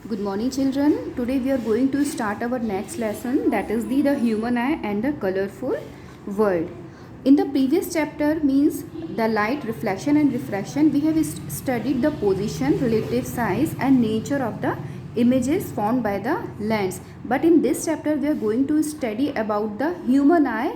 Good morning children. Today we are going to start our next lesson, that is the human eye and the colorful world. In the previous chapter means the light reflection and refraction, we have studied the position, relative size and nature of the images formed by the lens. But in this chapter we are going to study about the human eye,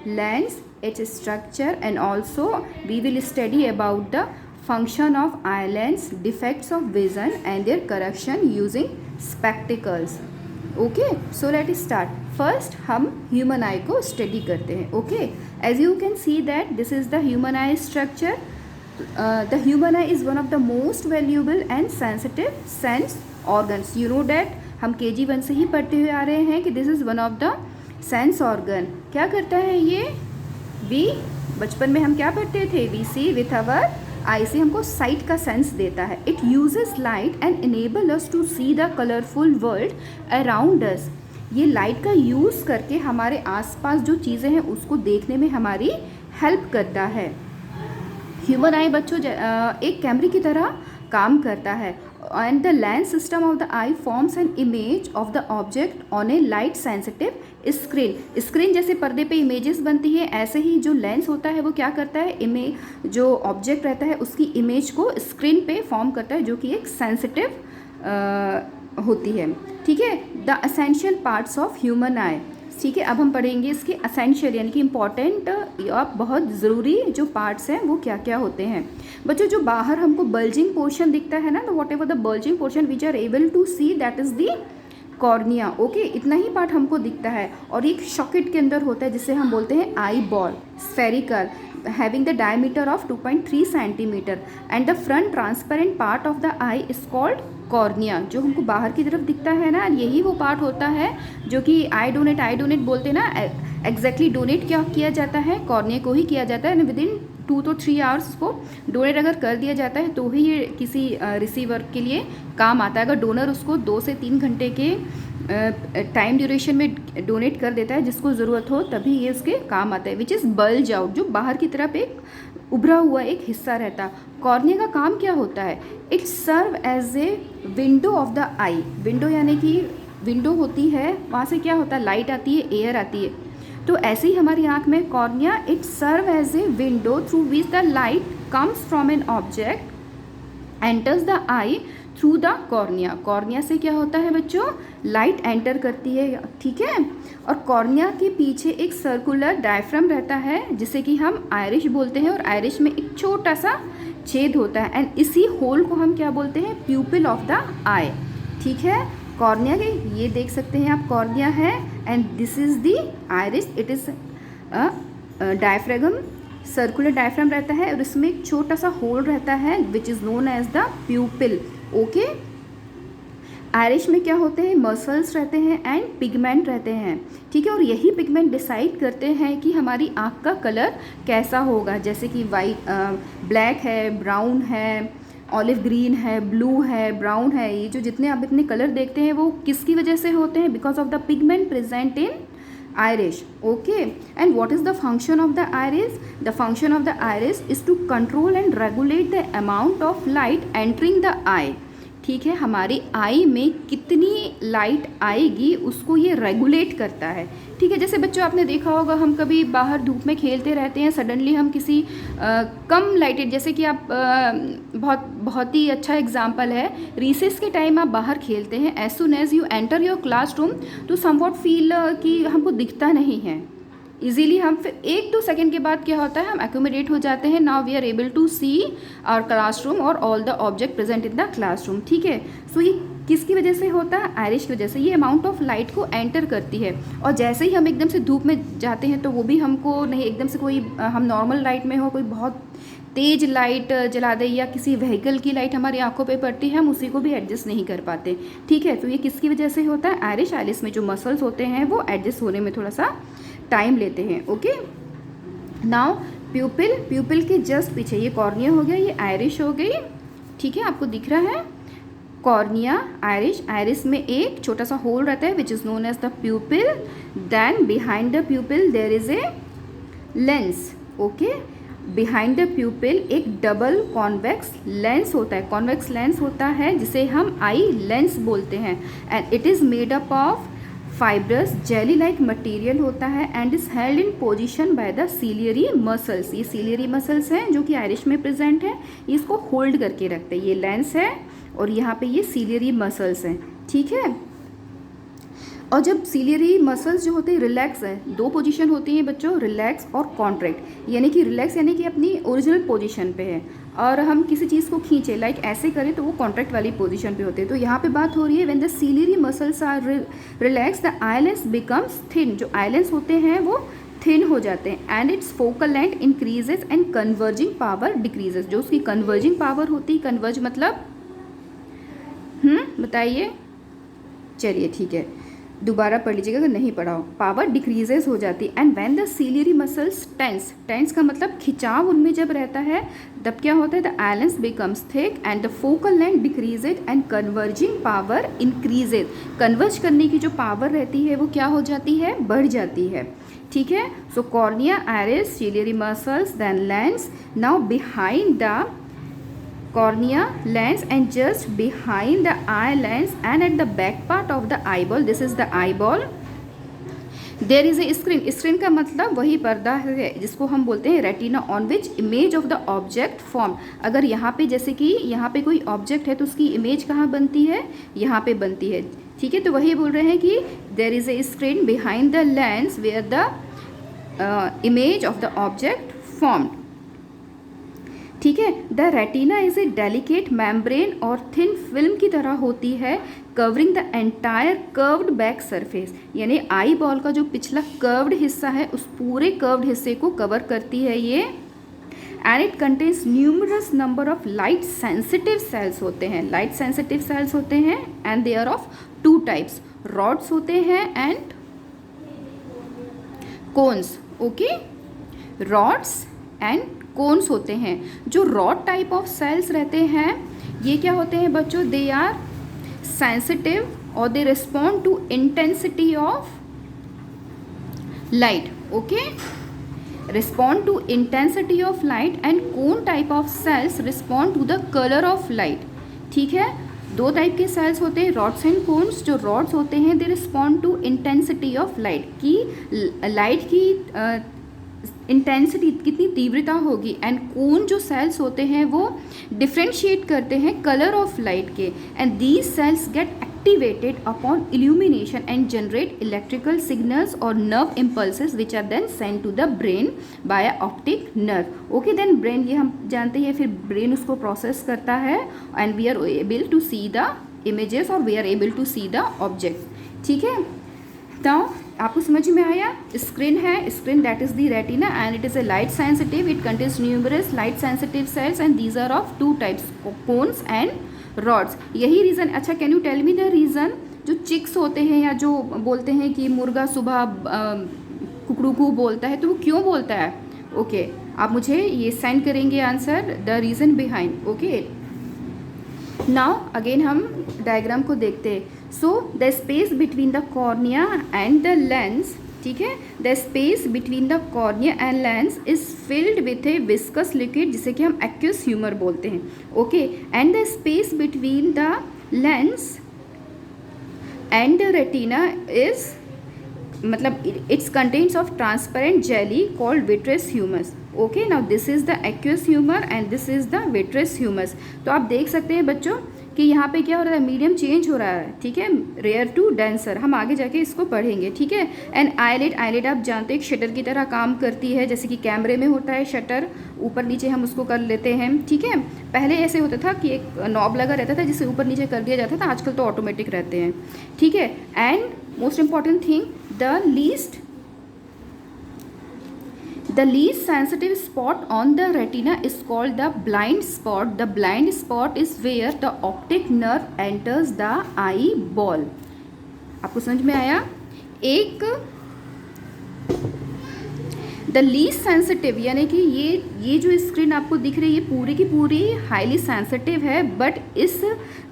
lens, its structure, and also we will study about the function of eye lens, defects of vision and their correction using spectacles. Okay, so let start. First हम human eye को study करते हैं. Okay, as you can see that this is the human eye structure. The human eye is one of the most valuable and sensitive sense organs. You know that हम KG 1 से ही पढ़ते हुए आ रहे हैं कि this is one of the sense organ. क्या करता है ये? वी बचपन में हम क्या पढ़ते थे? वी सी विथ अवर आई से हमको साइट का सेंस देता है. It uses light and enable us to see the colourful world around us. ये लाइट का यूज़ करके हमारे आसपास जो चीज़ें हैं उसको देखने में हमारी हेल्प करता है. ह्यूमन आई बच्चों एक कैमरे की तरह काम करता है. And the lens system of the I forms an image of the object on A light sensitive screen. Screen जैसे पर्दे पे इमेजेस बनती है, ऐसे ही जो लेंस होता है वो क्या करता है, इमेज जो ऑब्जेक्ट रहता है उसकी इमेज को स्क्रीन पे फॉर्म करता है, जो कि एक सेंसिटिव होती है. ठीक है, the essential parts of human आई. ठीक है, अब हम पढ़ेंगे इसके असेंशियल यानी कि इम्पॉर्टेंट या बहुत ज़रूरी जो पार्ट्स हैं वो क्या क्या होते हैं. बच्चों जो बाहर हमको बल्जिंग पोर्शन दिखता है ना, तो whatever the bulging portion which are able to see that is the cornea. Okay, इतना ही पार्ट हमको दिखता है. और एक सॉकेट के अंदर होता है जिसे हम बोलते हैं eye ball, spherical, having the diameter of 2.3 centimetre. And the front transparent part of the I is called cornea. जो हमको बाहर की तरफ दिखता है ना, यही वो पार्ट होता है जो कि आई डोनेट बोलते हैं ना. एग्जैक्टली डोनेट क्या किया जाता है? कॉर्निया को ही किया जाता है. विदिन 2 to 3 आवर्स को डोनेट अगर कर दिया जाता है तो ही ये किसी रिसीवर के लिए काम आता है. अगर डोनर उसको 2 से 3 घंटे के टाइम ड्यूरेशन में डोनेट कर देता है जिसको ज़रूरत हो, तभी ये उसके काम आता है. विच इज़ बल्ज आउट, जो बाहर की तरफ एक उभरा हुआ एक हिस्सा रहता. कॉर्निया का काम क्या होता है? It serve as a window of the eye. Window यानी कि विंडो होती है, वहाँ से क्या होता है, लाइट आती है, एयर आती है. तो ऐसे ही हमारी आँख में cornea, it serve as a window through which the light comes from an object enters the eye through the cornea. Cornea से क्या होता है बच्चों? लाइट एंटर करती है. ठीक है, और कॉर्निया के पीछे एक सर्कुलर डायफ्राम रहता है जिसे कि हम आयरिश बोलते हैं. और आयरिश में एक छोटा सा छेद होता है एंड इसी होल को हम क्या बोलते हैं? प्यूपिल ऑफ द आई. ठीक है, कॉर्निया के ये देख सकते हैं आप, कॉर्निया है and this is the iris. It is diaphragm, circular diaphragm रहता है और इसमें एक छोटा सा होल रहता है which is known as the pupil. Okay, iris में क्या होते हैं? मसल्स रहते हैं एंड पिगमेंट रहते हैं. ठीक है, और यही पिगमेंट डिसाइड करते हैं कि हमारी आँख का कलर कैसा होगा. जैसे कि वाइट, ब्लैक है, ब्राउन है, ऑलिव ग्रीन है, ब्लू है, ब्राउन है. ये जो जितने आप इतने कलर देखते हैं वो किसकी वजह से होते हैं? Because of the pigment present in iris. Okay, and what is the function of the iris? The function of the iris is to control and regulate the amount of light entering the eye. ठीक है, हमारी आई में कितनी light आएगी उसको ये regulate करता है. ठीक है, जैसे बच्चों आपने देखा होगा, हम कभी बाहर धूप में खेलते रहते हैं, सडनली हम किसी कम लाइटेड, जैसे कि आप बहुत ही अच्छा एग्जांपल है, रिसेस के टाइम आप बाहर खेलते हैं, as soon as you enter your classroom तो समवॉट फील कि हमको दिखता नहीं है इजीली. हम फिर 1-2 सेकेंड के बाद क्या होता है, हम एकोमोडेट हो जाते हैं. Now we are able to see our classroom और all the object present in the classroom. ठीक है, सो ये किसकी वजह से होता है? आयरिश की वजह से. ये अमाउंट ऑफ लाइट को एंटर करती है. और जैसे ही हम एकदम से धूप में जाते हैं तो वो भी हमको नहीं, एकदम से कोई हम नॉर्मल लाइट में हो, कोई बहुत तेज़ लाइट जला दे या किसी व्हीकल की लाइट हमारी आंखों पे पड़ती है, हम उसी को भी एडजस्ट नहीं कर पाते. ठीक है, तो ये किसकी वजह से होता है? आयरिश. आयरिश में जो मसल्स होते हैं वो एडजस्ट होने में थोड़ा सा टाइम लेते हैं. Okay, now प्यूपिल. प्यूपिल के जस्ट पीछे ये कॉर्निया हो गया, ये आयरिश हो गई. ठीक है, आपको दिख रहा है कॉर्निया, आयरिश. आयरिश में एक छोटा सा होल रहता है which is known as the pupil. Then behind the pupil there is a lens. Okay, behind the pupil एक डबल कॉन्वेक्स लेंस होता है, कॉन्वेक्स लेंस होता है जिसे हम आई लेंस बोलते हैं। And it is made up of fibrous jelly like material होता है and is held in position by the ciliary muscles. ये सीलियरी मसल्स हैं जो कि आइरिश में प्रेजेंट है, इसको होल्ड करके रखते हैं। ये लेंस है और यहाँ पे ये सीलियरी मसल्स हैं, ठीक है। और जब सीलियरी मसल्स जो होते हैं रिलैक्स है, दो पोजीशन होती हैं बच्चों, रिलैक्स और कॉन्ट्रैक्ट। यानी कि रिलैक्स यानी कि अपनी ओरिजिनल पोजीशन पे है, और हम किसी चीज़ को खींचे लाइक ऐसे करें तो वो कॉन्ट्रैक्ट वाली पोजीशन पे होते हैं। तो यहाँ पे बात हो रही है when the ciliary muscles are relax the eye lens becomes thin. जो आई लेंस होते हैं वो थिन हो जाते हैं and it's focal length increases and converging power decreases. जो उसकी कन्वर्जिंग पावर होती है, कन्वर्ज मतलब बताइए, चलिए ठीक है, दोबारा पढ़ लीजिएगा अगर नहीं पढ़ा हो। पावर डिक्रीजेस हो जाती है and when the ciliary muscles tense, tense का मतलब खिंचाव उनमें जब रहता है तब क्या होता है, the eye lens becomes thick and the focal length decreases and converging power increases. Converge करने की जो पावर रहती है वो क्या हो जाती है, बढ़ जाती है, ठीक है। So cornea, iris, ciliary muscles, then lens. Now behind the cornea, lens, and just behind the eye lens and at the back part of the eyeball, this is the eyeball, there is a screen. screen का मतलब वही पर्दा है जिसको हम बोलते हैं retina, on which image of the object form. अगर यहाँ पे जैसे कि यहाँ पे कोई ऑब्जेक्ट है तो उसकी इमेज कहाँ बनती है, यहाँ पे बनती है, ठीक है। तो वही बोल रहे हैं कि there is a screen behind the lens where the image of the object formed, ठीक है। The retina is a delicate membrane और थिन फिल्म की तरह होती है, covering the entire curved back surface. यानी आई बॉल का जो पिछला कर्व्ड हिस्सा है उस पूरे कर्व्ड हिस्से को कवर करती है ये। And it contains numerous number of light sensitive cells होते हैं, लाइट सेंसिटिव सेल्स होते हैं and they are of two types, rods होते हैं and cones, okay, rods and cones होते हैं। जो रॉड टाइप ऑफ सेल्स रहते हैं ये क्या होते हैं बच्चों, दे आर सेंसिटिव और they respond to intensity of light, okay, respond to intensity of light and cone type of cells respond to the colour of light, ठीक है। दो टाइप के सेल्स होते हैं, रॉड्स एंड कोन्स। जो रॉड्स होते हैं they respond to intensity of light, की लाइट की इंटेंसिटी कितनी तीव्रता होगी, एंड कोन जो सेल्स होते हैं वो डिफ्रेंशिएट करते हैं कलर ऑफ लाइट के, and these cells get activated upon illumination and generate electrical signals और nerve impulses which are then send to the brain by optic nerve, okay. Then brain, ये हम जानते हैं, फिर ब्रेन उसको प्रोसेस करता है and we are able to see the images और we are able to see the object, ठीक है। तो आपको समझ में आया, स्क्रीन है, screen that is the retina and it is a light sensitive, it contains numerous light sensitive cells and these are of two types, cones and rods. यही reason, अच्छा can you tell me the reason, जो chicks होते हैं या जो बोलते हैं कि मुर्गा सुबह कुकड़ू बोलता है तो वो क्यों बोलता है, ओके, आप मुझे ये सेंड करेंगे answer, the reason behind, okay. Now again हम डायग्राम को देखते हैं। So the space between the cornea and the lens, ठीक है, the space between the cornea and lens is filled with a viscous liquid जिसे कि हम एक्यूस ह्यूमर बोलते हैं, okay. And the space between the lens and the retina is मतलब it's contains of transparent jelly called vitreous humus, okay. Now this is the aqueous humour and this is the vitreous humus. तो आप देख सकते हैं बच्चों कि यहाँ पे क्या हो रहा है, मीडियम चेंज हो रहा है, ठीक है, रेयर टू डेंसर। हम आगे जाके इसको पढ़ेंगे, ठीक है। एंड आईलिड, आईलिड आप जानते हैं एक शटर की तरह काम करती है, जैसे कि कैमरे में होता है शटर, ऊपर नीचे हम उसको कर लेते हैं, ठीक है। पहले ऐसे होता था कि एक नॉब लगा रहता था जिससे ऊपर नीचे कर दिया जाता था, आजकल तो ऑटोमेटिक रहते हैं, ठीक है। And most important thing, the least sensitive spot on the retina is called the blind spot. The blind spot is where the optic nerve enters the eyeball. आपको समझ में आया? एक द लीस्ट सेंसिटिव यानी कि ये जो स्क्रीन आपको दिख रही है ये पूरी की पूरी हाईली सेंसिटिव है, बट इस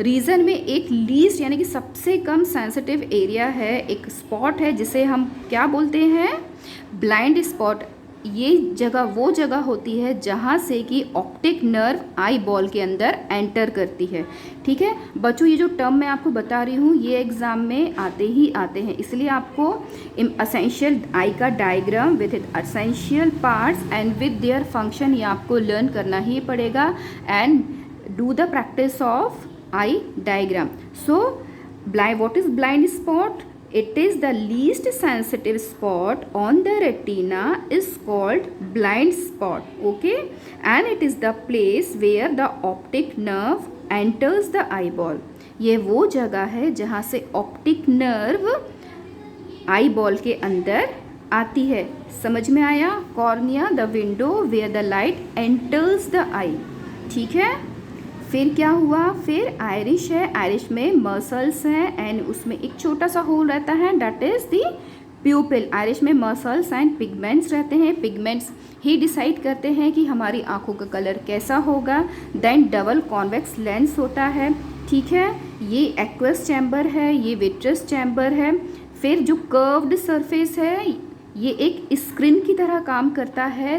रीजन में एक लीस्ट यानी कि सबसे कम सेंसिटिव एरिया है, एक स्पॉट है जिसे हम क्या बोलते हैं, ब्लाइंड स्पॉट, ये जगह वो जगह होती है जहाँ से कि ऑप्टिक नर्व आई बॉल के अंदर एंटर करती है। ठीक है बच्चों, ये जो टर्म मैं आपको बता रही हूँ ये एग्ज़ाम में आते ही आते हैं, इसलिए आपको असेंशियल आई का diagram with it essential parts and with their function ये आपको लर्न करना ही पड़ेगा and do the practice of I diagram. So what is blind spot? It is the least sensitive spot on the retina is called blind spot. Okay, and it is the place where the optic nerve enters the eyeball. ये वो जगह है जहाँ से optic nerve eye ball के अंदर आती है। समझ में आया? Cornea the window where the light enters the eye. ठीक है, फिर क्या हुआ? फिर आयरिश है, आयरिश में मसल्स हैं एंड उसमें एक छोटा सा होल रहता है, दैट इज द प्यूपिल। आयरिश में मसल्स एंड पिगमेंट्स रहते हैं, पिगमेंट्स ही डिसाइड करते हैं कि हमारी आंखों का कलर कैसा होगा। देन डबल कॉन्वेक्स लेंस होता है। ठीक है, ये एक्वस चैम्बर है, ये विट्रस चैम्बर है। फिर जो कर्व्ड सरफेस है ये एक स्क्रीन की तरह काम करता है,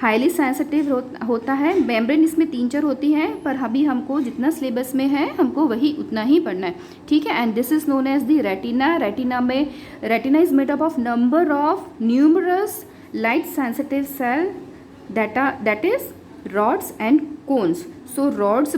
हाईली सेंसिटिव होता है। मेम्ब्रेन इसमें 3-4 होती हैं, पर अभी हमको जितना सिलेबस में है हमको वही उतना ही पढ़ना है। ठीक है, and this is known as the retina. Retina is made up of number of numerous light sensitive cell that is rods and cones. So rods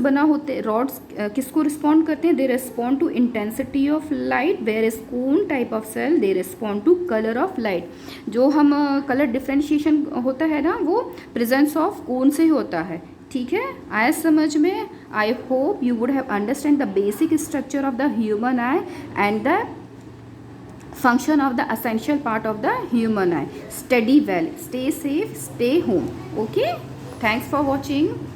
rods किसको रिस्पॉन्ड करते हैं? They respond to intensity of light, where is cone type of cell they respond to colour of light. जो हम colour differentiation होता है ना वो presence of cone से होता है। ठीक है, आया समझ में? I hope you would have understand the basic structure of the human I and the function of the essential part of the human eye. Study well, stay safe, stay home. Okay, thanks for watching.